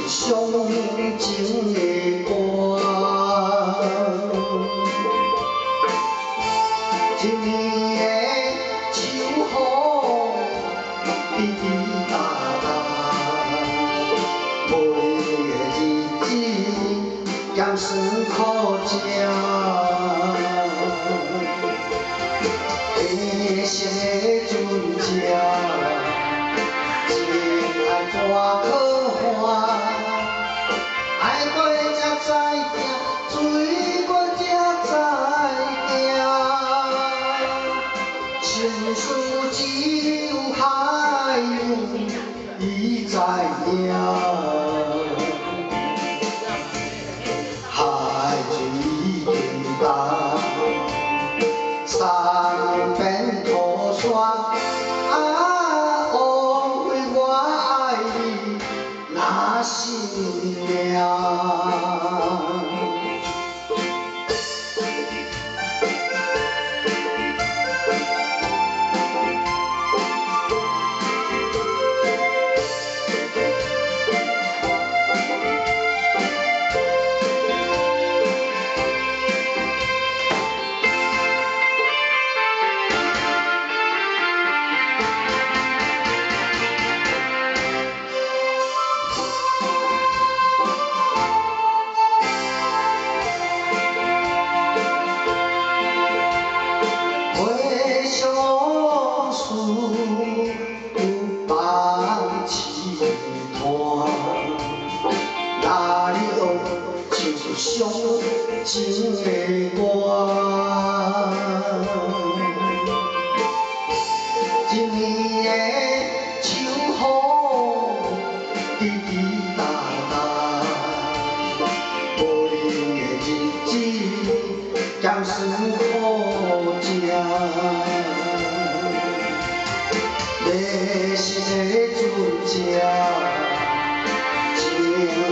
伤情的歌，一年的秋雨滴滴答答，每个日子咸酸苦涩，悲伤的船只，情爱大可欢。 爱过才知行，醉过才知行。情丝只有海洋，伊知影。海水已经干，山边土沙。啊，枉费我爱你那心命。 伤情的歌，一年的秋雨滴滴答答，无你的日子咸酸苦涩，迷失的船只，情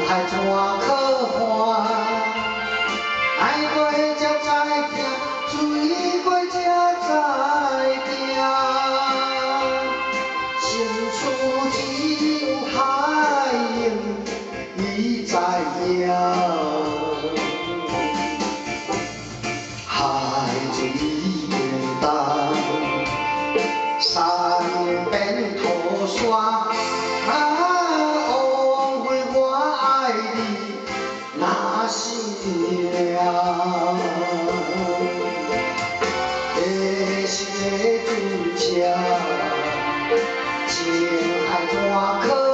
海怎可换？ 爱过才知行，醉过才知行。心事只有海洋，伊知影。海水已经淡，山边土沙。啊，枉费我爱你那心命。 的船只，情海怎可？